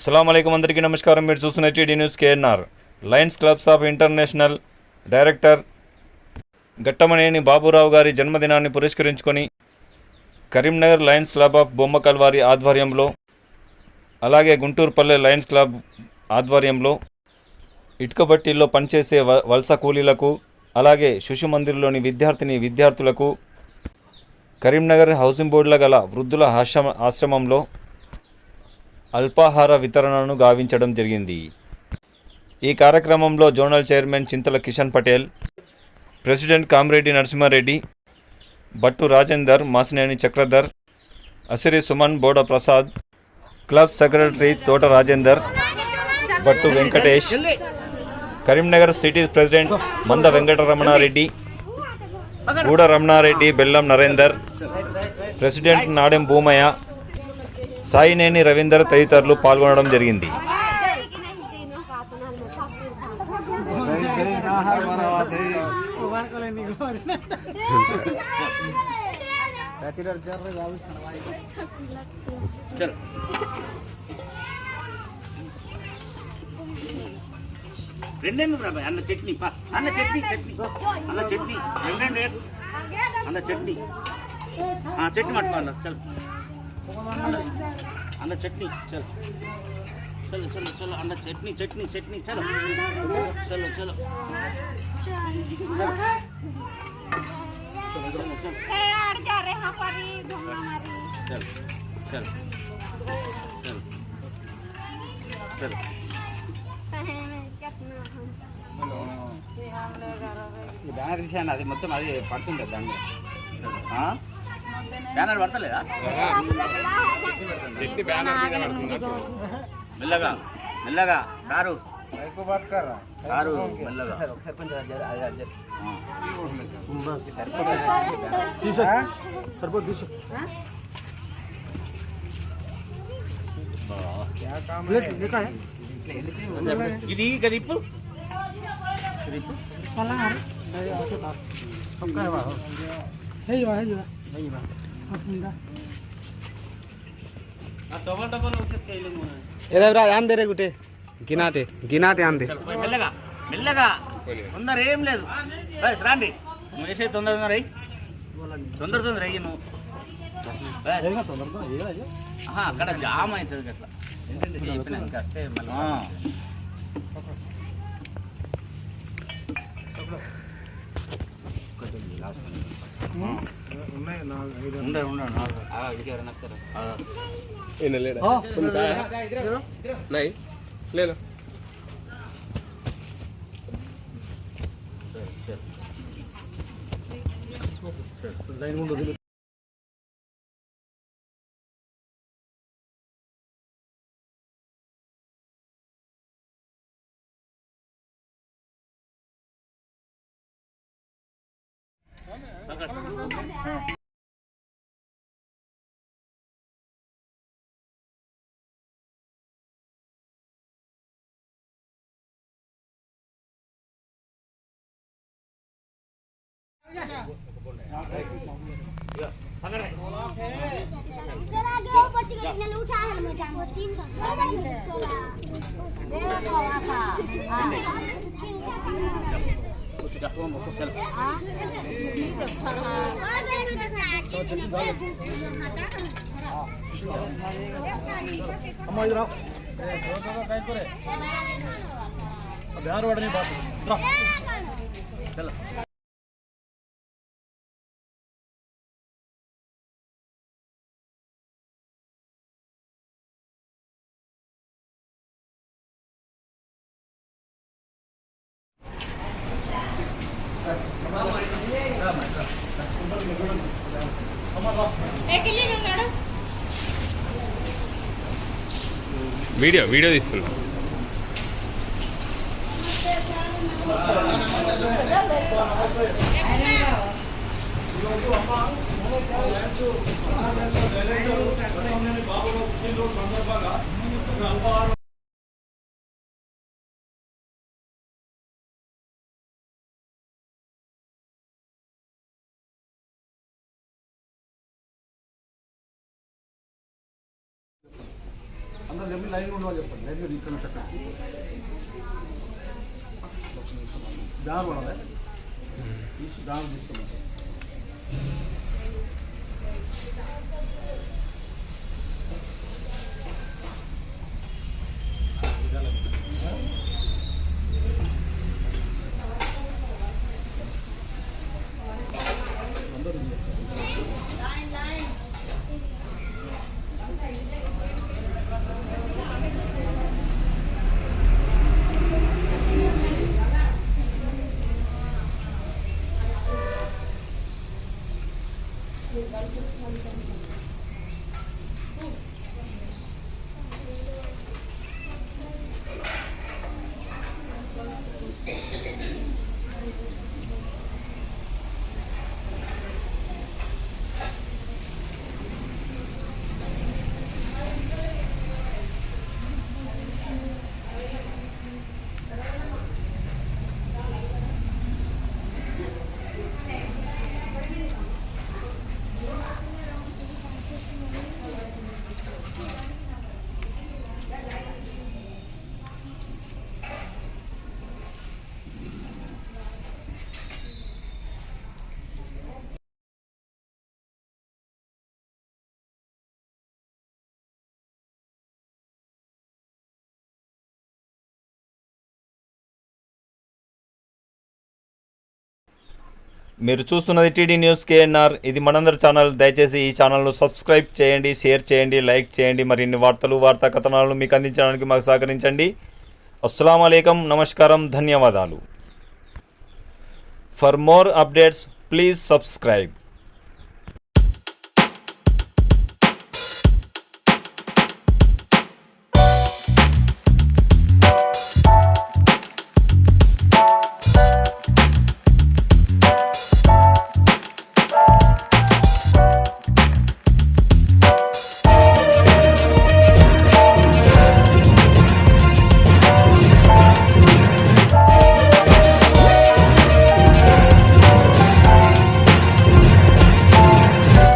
అస్సలాముఅలైకుం అందరికీ నమస్కారం. మీరు చూస్తున్న TD news KNR. Lions clubs of international director Ghattamaneni Baburao గారి జన్మదినాన్ని పురస్కరించుకొని Karimnagar Lions club of Bommakal వారి ఆధ్వర్యంలో, అలాగే గుంటూరుపల్లె లయన్స్ క్లబ్ ఆధ్వర్యంలో ఇటుకబట్టీల్లో పనిచేసే వలస కూలీలకు, అలాగే శిశుమందిర్లోని విద్యార్థులకు కరీంనగర్ హౌసింగ్ బోర్డుల గల వృద్ధుల ఆశ్రమంలో అల్పాహార వితరణను గావించడం జరిగింది. ఈ కార్యక్రమంలో జోనల్ చైర్మన్ చింతల కిషన్ పటేల్, ప్రెసిడెంట్ కామిరెడ్డి నరసింహారెడ్డి, బట్టు రాజేందర్, మాసినేని చక్రధర్, అసిరి సుమన్, బోడ ప్రసాద్, క్లబ్ సెక్రటరీ తోట రాజేందర్, బట్టు వెంకటేష్, కరీంనగర్ సిటీ ప్రెసిడెంట్ మంద వెంకటరమణారెడ్డి, గూడ రమణారెడ్డి, బెల్లం నరేందర్, ప్రెసిడెంట్ నాడెం భూమయ్య, సాయినేని రవీందర్ తదితరులు పాల్గొనడం జరిగింది. రెండెందుకు రా అన్న చట్నీ అన్న చట్నీ అన్న చట్నీ రెండే అన్న చట్నీ చట్నీ పట్టుకోవాల చల్ అన్న చట్నీ చల్ చలో చలో చలో అన్న చట్నీ చట్నీ చట్నీ చలో చలో చలో బ్యానర్ తీసాను, అది మొత్తం అది పడుతుండే దాన్ని బ్యానర్ పడతలేదా? మెల్లగా మెల్లగా కారు కారు మెల్లగా ఇది గదిప్పు रे गुटे गिनाते गिनाते आंदे మెల్లగా మెల్లగా తొందర ఏం లేదు రాండి నువ్వు వేసే తొందర అయ్యి తొందర అయ్యి నువ్వు అక్కడ జామ్ అవుతుంది అట్లా చెప్పినాక వస్తే మళ్ళీ नहीं ले लो बिहार वाले बात चलो वीडियो తీస్తున్నా अंदर లైన్ ఉండవని చెప్పండి. లైన్ మీద ఇక్కడ దారి పడాలి. దారి తీసుకున్నాం. మీరు చూస్తున్నది టీడీ న్యూస్ కేఎన్ఆర్. ఇది మనందరి ఛానల్. దయచేసి ఈ ఛానల్ను సబ్స్క్రైబ్ చేయండి, షేర్ చేయండి, లైక్ చేయండి. మరిన్ని వార్తలు, వార్తా కథనాలను మీకు అందించడానికి మాకు సహకరించండి. అస్సలాము అలైకుం, నమస్కారం, ధన్యవాదాలు. For more updates please subscribe.